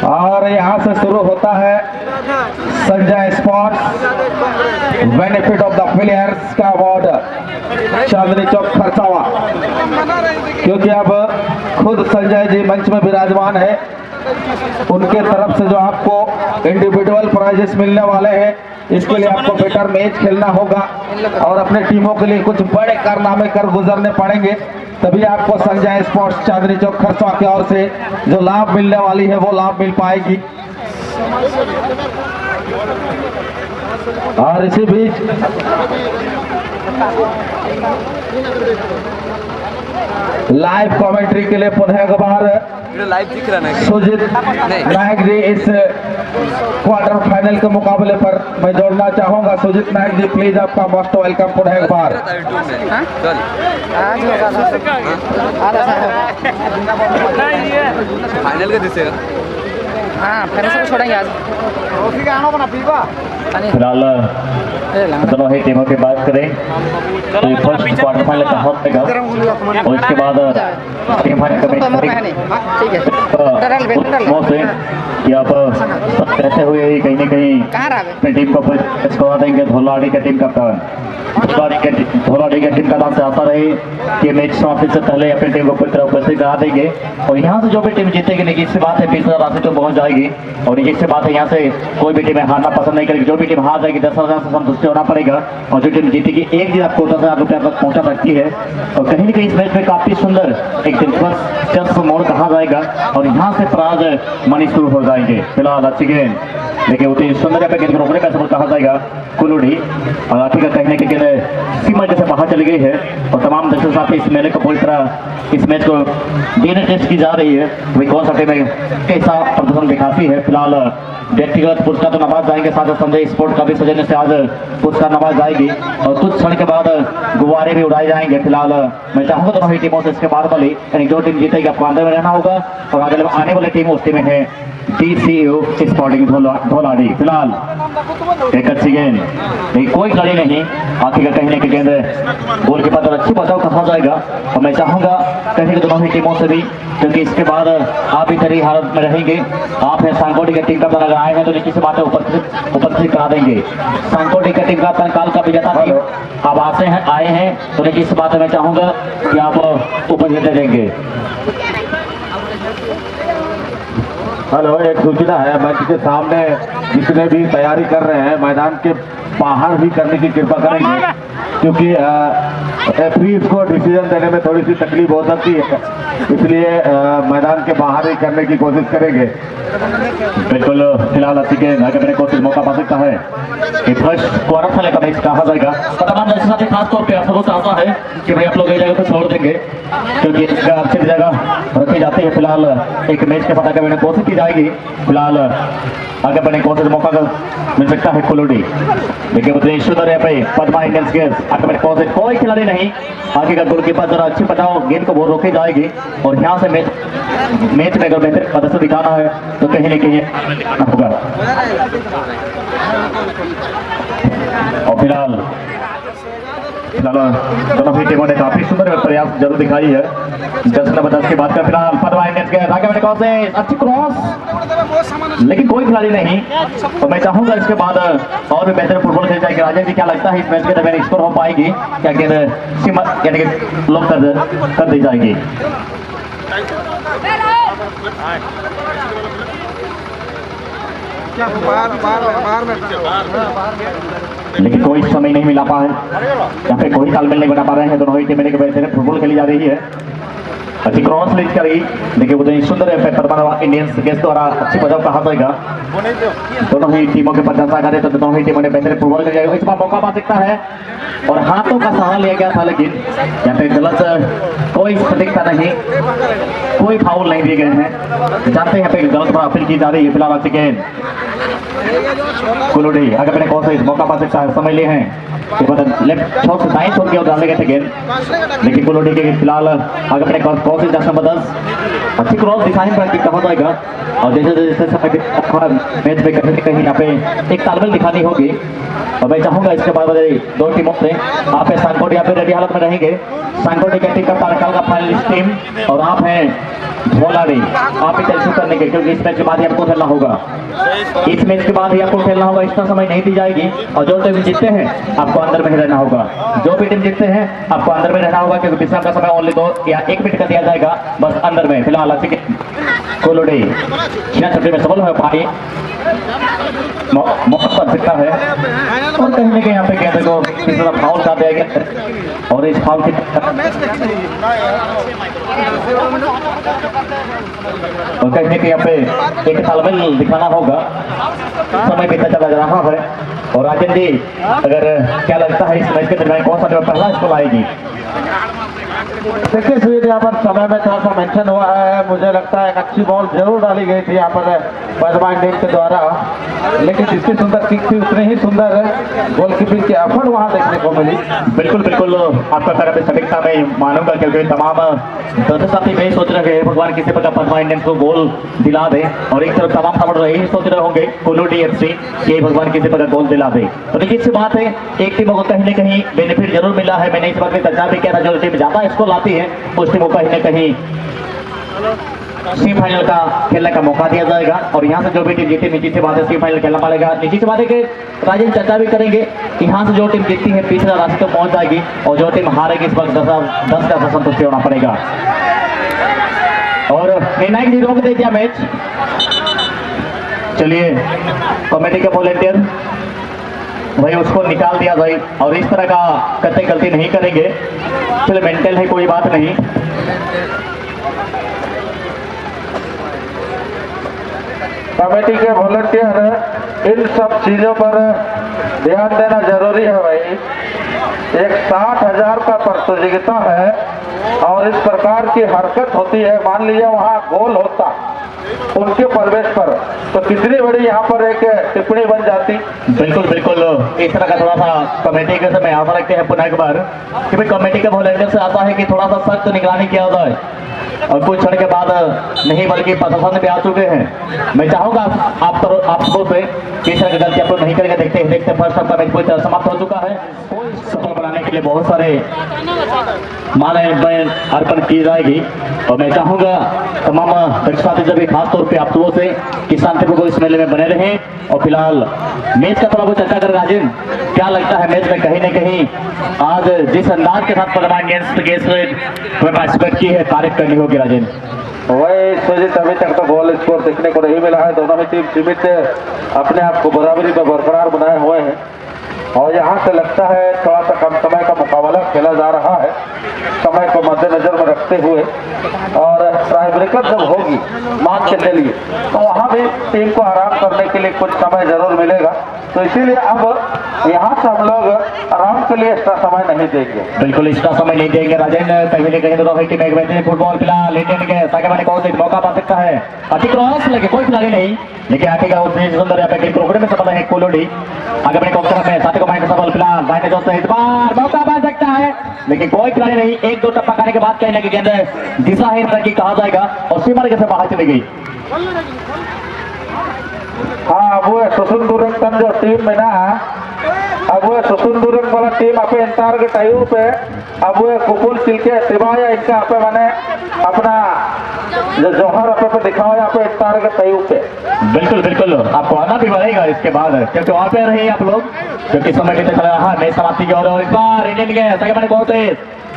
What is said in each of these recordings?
और यहाँ से शुरू होता है Sanjay sports benefit of the players का अवार्ड चांदनी चौक खरसावा, क्योंकि अब खुद संजय जी मंच में विराजमान है। उनके तरफ से जो आपको इंडिविजुअल प्राइजेस मिलने वाले हैं, इसके लिए आपको बेटर मैच खेलना होगा और अपने टीमों के लिए कुछ बड़े कारनामे कर गुजरने पड़ेंगे, तभी आपको संजय स्पोर्ट्स चांदनी चौक खरसावा की ओर से जो लाभ मिलने वाली है वो लाभ मिल पाएगी। और इसी बीच लाइव कमेंट्री के लिए पुनः एक बार लाइव दिख रहा है सुजीत नायक जी इस क्वार्टर फाइनल के मुकाबले पर मैं जोड़ना चाहूंगा। सुजीत नायक जी प्लीज आपका मोस्ट वेलकम पुनः एक बार। फाइनल का दिसेगा। हाँ फिर से छोड़ेंगे आज। फिलहाल दोनों ही टीमों की बात करें तो फर्स्ट क्वार्टर फाइनल का होगा और इसके बाद टीम फाइनल कि आप रहते हुए कहीं न कहीं अपनी टीम को स्कोर देंगे। धोलाडी का टीम कप्तान धोलाडी की टीम का नाम से आता रहे कि मैच समाप्ति से पहले अपनी टीम को पूरी तरह उपस्थित करा देंगे और यहाँ से जो भी टीम जीतेगी निजी से बात है 20,000 राशि तो पहुँच जाएगी और निजी से बात है यहाँ से कोई भी टीम हारना पसंद नहीं करेगी। जो भी टीम हार जाएगी 10,000 से संतुष्ट होना पड़ेगा और जो टीम जीतेगी एक दिन आपको 10,000 रुपये तक पहुँचा सकती है। और कहीं न कहीं इस मैच में काफी सुंदर एक दिलचस्प मोड़ कहा जाएगा और यहाँ से प्राज मनी शुरू हो जाएंगे। फिलहाल अच्छी गेंद देखिए उतनी सुंदर पे गेंद को रोकने का सबूत कहा जाएगा कुलूढ़ी और आखिर का कहने की गेंद सीमा जैसे बाहर चली गई है और तमाम दर्शक साथी इस मेले को पूरी तरह इस मैच को डीएनए टेस्ट की जा रही है वही कौन सा टीम कैसा प्रदर्शन दिखाती है। फिलहाल व्यक्तिगत पुरस्कार तो नवाज जाएंगे, साथ ही संजय स्पोर्ट का भी सजने से आज पुरस्कार नवाज जाएगी और कुछ क्षण के बाद गुब्बारे भी उड़ाए जाएंगे। फिलहाल मैं चाहूंगा दोनों ही टीमों से इसके बाद वाली यानी जो टीम जीतेगी आपको अंदर में रहना होगा और आने वाली टीम उस टीम है DCU स्पोर्टिंग धोलाडी। फिलहाल एक अच्छी गेंद कोई खड़ी नहीं, आखिर का कहने की गेंद गोल के बाद अच्छी बचाव कहा जाएगा और मैं चाहूंगा कहने की दोनों ही टीमों से भी, क्योंकि इसके बाद आप इधर ही हालत में रहेंगे। आप है सांकोटी की टीम का अगर आए हैं तो निश्चित से बातें उपस्थित करा देंगे। सांकोटी की टीम का काल का विजेता टीम आप आए हैं तो निश्चित से बातें मैं चाहूंगा कि आप उपस्थित देंगे। हेलो, एक सूचना है मंच के सामने जितने भी तैयारी कर रहे हैं मैदान के बाहर भी करने की कृपा करेंगे, क्योंकि रेफरीज को डिसीजन देने में थोड़ी सी तकलीफ हो सकती है, इसलिए मैदान के बाहर ही करने की कोशिश करेंगे। बिल्कुल फिलहाल अच्छी गेंद आगे बढ़ने कोशिश मौका पा सकता है कि फर्स्ट क्वार्टर फाइनल का मैच कहा जाएगा। तमाम दर्शकों के खास तौर पे आपको चाहता है कि भाई आप लोग एक जगह को छोड़ देंगे क्योंकि इसका अच्छी जगह रखी जाती है। फिलहाल एक मैच के पता करने की कोशिश की जाएगी। फिलहाल आगे बढ़ने कोशिश मौका मिल सकता है कुलूढ़ी, देखिए उतनी सुंदर है भाई पद्मा इंडियंस गेंद आगे बढ़ने कोशिश, कोई खिलाड़ी नहीं, आगे का गोलकीपर जरा अच्छी बचाओ गेंद को वो रोकी जाएगी और यहाँ से मैच में अगर बेहतर प्रदर्शन दिखाना है तो कहीं न कहीं होगा। और फिलहाल दोनों ही टीमों ने काफी सुंदर प्रयास जरूर दिखाई है। 10 की बात कर फिलहाल पद्मा इंडियंस के आगे बढ़ने कोशिश, अच्छी क्रॉस लेकिन कोई खिलाड़ी नहीं। तो मैं चाहूंगा इसके बाद और भी बेहतर फुटबॉल खेल जाएगी। राजेश जी क्या लगता है इस मैच के दरमियान स्कोर हो पाएगी क्या गेंद सीमा यानी कि लॉक कर दी जाएगी? लेकिन कोई समय नहीं मिला पा है, यहाँ पे कोई तालमेल नहीं बना पा रहे हैं। दोनों ही टीमें फुटबॉल खेली जा रही है। अच्छी क्रॉस लीड करी, देखिए उतनी सुंदर है पद्मा इंडियंस गेंद द्वारा अच्छी बचाव कहा जाएगा। दोनों ही टीमों के प्रशंसा करें तो दोनों ही टीमों ने बेहतर फुटबॉल खेल जाएगा। इस बार मौका पा सकता है और हाथों का सहारा लिया गया था, लेकिन यहाँ पे गलत कोई सटीकता नहीं, कोई फाउल नहीं दिए गए हैं। जानते हैं यहाँ पे गलत अपील की जा रही है। फिलहाल अच्छी गेंद कुलूढ़ी आगे बढ़ने कोशिश मौका पा सकता है, समय लिए हैं लेफ्ट शॉट से दाएं छोड़ के डाले गए थे गेंद, लेकिन कोलोडी के फिलहाल आगे अपने क्रॉस जैसा मदद अच्छी क्रॉस दिखाने पर कहा जाएगा। और जैसे जैसे मैच में कहीं कहीं यहाँ पे एक तालमेल दिखानी होगी। और मैं चाहूंगा इसके बाद दो टीमों से आप सांकोट यहाँ पे रेडी हालत में रहेंगे। सांकोटी का टीम का तारकाल का फाइनलिस्ट टीम और आप हैं धोलाड़ी, आप ही टेंशन करने के, क्योंकि इस मैच के बाद ही आपको खेलना होगा। इस मैच के बाद ही आपको खेलना होगा, इतना समय नहीं दी जाएगी। और जो टीम जीतते हैं आपको अंदर में ही रहना होगा। जो भी टीम जीतते हैं आपको अंदर में रहना होगा, क्योंकि विश्राम का समय ओनली 2 या 1 मिनट का दिया जाएगा बस अंदर में। फिलहाल कोलोडी छीना छपड़ी में सफल हो पाई, मौका बन सकता है। और कहीं ना कहीं यहाँ पे गेंद को किसी तरह फाउल कर दिया गया और इस फाउल की और कहीं ना कहीं यहाँ पे एक तालमेल दिखाना होगा। समय बीता चला जा रहा है। और राजन जी, अगर क्या लगता है इस मैच के दरमियान कौन सा पहला स्कोर आएगी? देखिए सुजीत, यहाँ पर समय में थोड़ा सा मेंशन हुआ है। मुझे लगता है एक अच्छी बॉल जरूर डाली गई थी यहाँ पर पद्मा इंडियन के द्वारा, लेकिन जितनी सुंदर किक थी उतनी ही सुंदर गोलकीपिंग की एफर्ट वहाँ देखने को मिली। बिल्कुल बिल्कुल आपका तरफ सटीकता में मानूंगा, क्योंकि तमाम दर्शक यही सोच रहे हैं भगवान किसी प्रकार पद्मा इंडियन को गोल दिला दे, और एक तरफ तमाम खबर यही सोच रहे होंगे कोलोडी FC ये भगवान किसी प्रकार गोल दिला दे। तो देखिए सी बात है, एक टीम को कहीं ना कहीं बेनिफिट जरूर मिला है। मैंने इस बात में चर्चा भी किया था, जो टीम ज्यादा इसको लाती है उस टीम को कहीं ना कहीं सेमीफाइनल का खेलने का मौका दिया जाएगा। और यहाँ से जो भी टीम जीती नीचे से बात है सेमीफाइनल खेलना पड़ेगा। नीचे से बात है कि राजन चर्चा भी करेंगे, यहाँ से जो टीम जीतती है तीसरा रास्ते तक पहुंच जाएगी, और जो टीम हारेगी इस वक्त 10 का संतुष्टि होना पड़ेगा। और निर्णायक जी रोक दे दिया मैच। चलिए कमेटी के वॉलंटियर भाई उसको निकाल दिया जाए, और इस तरह का कतई गलती नहीं करेंगे। चलो मेंटल है, कोई बात नहीं। कमेटी के वॉलंटियर इन सब चीजों पर ध्यान देना जरूरी है भाई। एक 60,000 का प्रतियोगिता है और इस प्रकार की हरकत होती है, मान लीजिए वहाँ गोल होता उनके प्रवेश पर, तो कितनी बड़ी यहाँ पर एक टिप्पणी बन जाती। बिल्कुल बिल्कुल इस तरह का थोड़ा सा कमेटी के समय आशा रखते हैं पुनः एक बार कि भाई कमेटी के वॉलंटियर से आता है कि थोड़ा सा सख्त निगरानी किया जाए, और कुछ क्षण के बाद नहीं बल्कि प्रशासन भी आ चुके हैं। मैं चाहूंगा आप सबों से किस तरह की गलती आप लोग नहीं करेंगे। देखते फर्स्ट हाफ का मैच पूरी तरह समाप्त हो चुका है। सफल बनाने के लिए बहुत सारे माने अर्पण की जाएगी, और मैं चाहूंगा तमाम दर्शक जब खास तौर पे आप सबों से कि शांतिपूर्वक इस मेले में बने रहें। और फिलहाल मैच का थोड़ा बहुत चर्चा कर राजन, क्या लगता है मैच में कहीं ना कहीं आज जिस अंदाज के साथ पार्टिसिपेट की है तारीफ करनी होगी राजन? वही सुजीत, अभी तक तो गोल स्कोर देखने को नहीं मिला है। दोनों ही टीम सीमित अपने आप को बराबरी पर बरकरार बनाए हुए हैं, और यहाँ से लगता है थोड़ा सा कम समय का मुकाबला खेला जा रहा है, समय को मद्देनजर में रखते हुए। और ट्राई ब्रेकर जब होगी मान के चलिए, तो वहाँ भी टीम को आराम करने के लिए कुछ समय जरूर मिलेगा। तो इसीलिए अब यहाँ से हम लोग आराम के लिए एक्स्ट्रा समय नहीं देंगे। बिल्कुल एक्स्ट्रा समय नहीं देंगे राजन। कहीं ना कहीं दोनों टीम एक बेहतरीन फुटबॉल फिलहाल इंडियन के साके वाले कौन से मौका पा सकता है। अच्छी क्रॉस लगे, कोई खिलाड़ी नहीं, लेकिन आगे का उतनी सुंदर यहाँ पे प्रोग्राम में सफल है कोलोडी। आगे अपने कॉन्टर में साथी को माइक सफल फिलहाल दाहिने जोर से इस बार मौका पा सकता है, लेकिन कोई खिलाड़ी नहीं। 1-2 टप्पा खाने के बाद कहीं ना कहीं गेंद दिशाहीन रखी कहा जाएगा, और सीमा रेखा से बाहर चली गई। हाँ, अब वो सुसुंदुरम तन जो टीम में ना, अब वो सुसुंदुरम वाला टीम अपने इंतजार के टाइम पे अब वो कुकुल चिलके सिवाया इनका आपे मैंने अपना जो जौहर आपे पे दिखाओ यहाँ पे इंतजार के टाइम पे। बिल्कुल बिल्कुल आपको आना भी पड़ेगा इसके बाद, क्योंकि वहाँ पे रहे आप लोग, क्योंकि समय बीते चला रहा है मैच समाप्ति की ओर। और इस बार इंडियन के सगे मैंने बहुत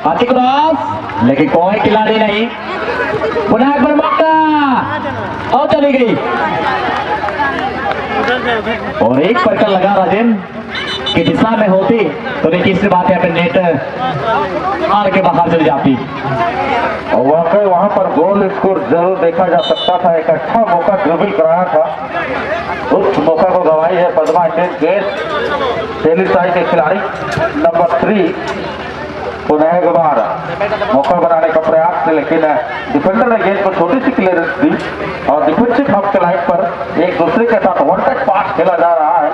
अच्छी क्रॉस, लेकिन कोई खिलाड़ी नहीं। पुनः एक बार मौका और चली गई, और एक पर्कल लगा राजन कि दिशा में होती तो देखिए इससे बात यहाँ पे नेट मार के बाहर चली जाती। और वाकई वहां पर गोल स्कोर जरूर देखा जा सकता था। एक अच्छा मौका ड्रिबल कराया था, उस मौका को गंवाई है पद्मा इंडियन गेंद पहली साइड के खिलाड़ी नंबर 3। पुनः एक बार मौका बनाने का प्रयास थे, लेकिन डिफेंडर ने गेंद को छोटी सी क्लियरेंस दी, और डिफेंसिव हाफ के लाइन पर एक दूसरे के साथ वन टच पास खेला जा रहा है।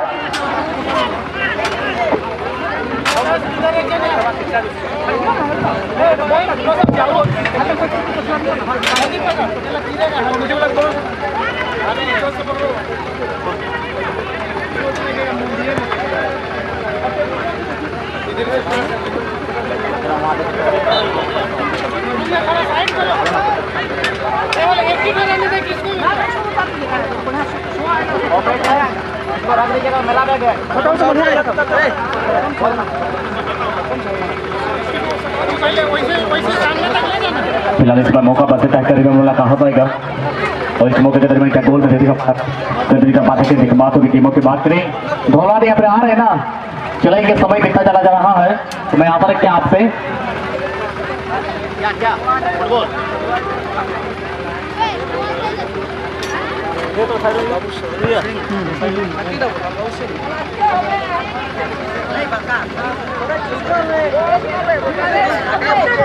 फिलहाल इस बार मौका बस तय करेगा मुलाकात होगा और इस मौके के दरमियान क्या गोल में का बात है बातों की टीमों की बात करें धोला यहाँ पे आ रहे हैं ना चलेंगे समय कितना चला जा रहा है तो मैं आता रखते हैं आपसे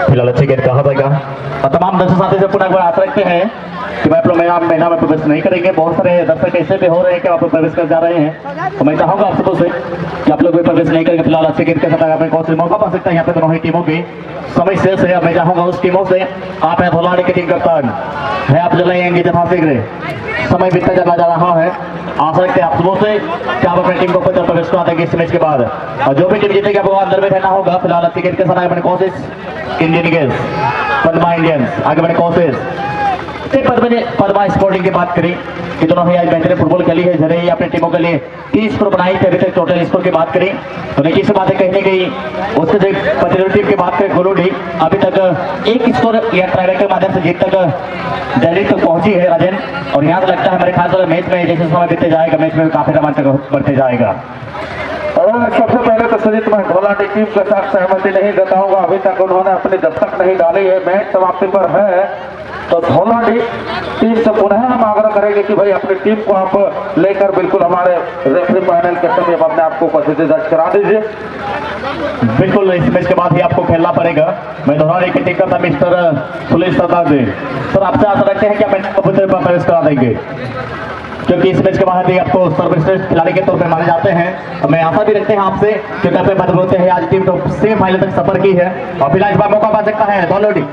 फिलहाल अच्छी गेंद कहा जाएगा और तमाम दर्शक साथी से पुनः आशा रखते हैं कि मैं आप लोग महीना में प्रवेश नहीं करेंगे। बहुत सारे दर्शक ऐसे भी हो रहे हैं कि आप प्रवेश कर जा रहे हैं तो मैं चाहूंगा आप सबों से कि आप लोग भी प्रवेश नहीं करेंगे। फिलहाल अच्छी गेंद के साथ अपने कौन से मौका पा सकता है यहाँ पे दोनों ही टीमों की समय शेष है। मैं चाहूंगा उस टीमों से आप हैं धोलाड़ी की टीम कप्तान है आप चलाएंगे जहाँ शीघ्र समय बीतता चला जा रहा है। आशा रखते हैं आप सबों से कि आप अपनी टीम को पत्र प्रवेश करा देंगे इस मैच के बाद और जो भी टीम जीतेगा वो अंदर में रहना होगा। फिलहाल अच्छी गेंद के साथ अपने कोशिश इंडियन गेम्स पद्मा इंडियंस आगे बढ़े कोशिश पद्मा स्पोर्टिंग की बात करें कि दोनों ही आज बेहतरीन फुटबॉल खेली है जरूरी अपने टीमों के लिए 30 स्कोर बनाई थे अभी तक टोटल स्कोर की बात करें तो निकी से बातें कहने गई उससे जो प्रतिनिधि टीम की बात करें गोलूडी अभी तक एक स्कोर या ट्रायल के माध्यम से जीत तक दिल्ली तक पहुंची है राजन और यहाँ से लगता है हमारे खास तौर मैच में जैसे समय बीते जाएगा मैच में काफी रोमांचक बढ़ते जाएगा। और सबसे पहले तो सजित मैं धोलाडी टीम के साथ सहमति नहीं जताऊंगा। अभी तक उन्होंने अपनी दस्तक नहीं डाली है मैच समाप्ति पर है तो धोलाडी टीम से पुनः हम आग्रह करेंगे कि भाई अपनी टीम को आप लेकर बिल्कुल हमारे रेफरी पैनल के समय अपने आप को उपस्थिति दर्ज करा दीजिए। बिल्कुल इस मैच के बाद ही आपको खेलना पड़ेगा। मैं धोलाडी की टीम का था मिस्टर पुलिस सरदार जी सर आपसे आशा रखते हैं कि आप प्रवेश करा देंगे क्योंकि इस मैच के बाद ही आपको सर्वश्रेष्ठ खिलाड़ी के तौर पर माने जाते हैं। मैं आशा भी रखते हैं आपसे क्योंकि अपने बात बोलते हैं आज टीम तो सेमीफाइनल तक सफर की है और फिलहाल इस बार मौका पा सकता है धोलाडी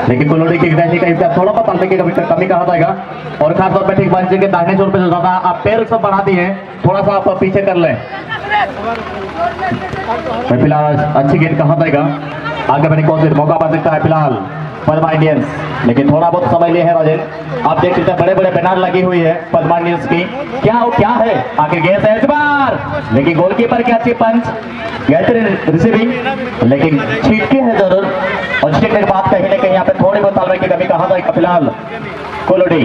लेकिन गोलूडी की ग्रैंडी का थोड़ा सा पालने की कमी कहा जाएगा और खास तौर पर ठीक बात के दाहिने जोर पे जो ज्यादा आप पैर सब बढ़ा दिए थोड़ा सा आप पीछे कर लें। फिलहाल अच्छी गेंद कहा जाएगा आगे बढ़ने कोशिश मौका पा सकता है फिलहाल पद्मा इंडियंस लेकिन थोड़ा बहुत समय लिए है राजेश आप देख सकते हैं बड़े बड़े बैनर लगी हुई है पद्मा इंडियंस की क्या है आखिर गेंद है इस बार लेकिन गोलकीपर की अच्छी पंच रिसीविंग लेकिन छीटके है जरूर और छीटने के बाद कहीं ना कहीं यहाँ पे थोड़ी बहुत तालमेल की कमी कहा जाएगा। फिलहाल गोलूडी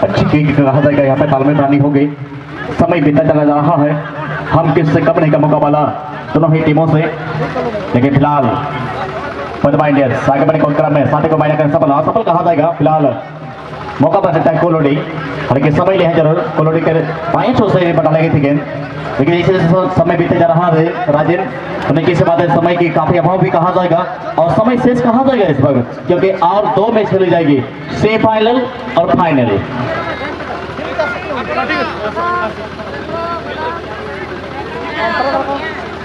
अच्छी गेंद कहा जाएगा यहाँ पे तालमेल रानी हो गई समय बीता चला जा रहा है हम किससे कम नहीं का मुकाबला दोनों ही टीमों से लेकिन फिलहाल पद्मा इंडियंस आगे बढ़े क्रम में साथी को मायने कर सफल कहा जाएगा। फिलहाल मौका पर सकता है कोलोडी हालांकि समय लिया है जरूर कोलोडी के बाएं छोर से बना लगी थी गेंद लेकिन जैसे समय बीते जा रहा है राजेन तो निकी से बात है समय की काफी अभाव भी कहा जाएगा और समय शेष कहा जाएगा इस वक्त क्योंकि और 2 मैच खेली जाएगी सेमीफाइनल और फाइनल।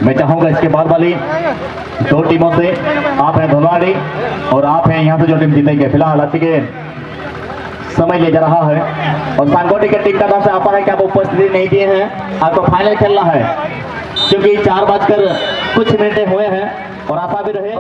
मैं चाहूंगा इसके बाद वाली 2 टीमों से आप हैं धोलाडी और आप हैं यहाँ से जो टीम जीतेंगे। फिलहाल अच्छी गेंद समय ले जा रहा है और सांगोटी के टीम का नाम से आता है कि आप उपस्थिति नहीं दिए हैं आपको फाइनल खेलना है क्योंकि 4 बजकर कुछ मिनटें हुए हैं और आशा भी रहे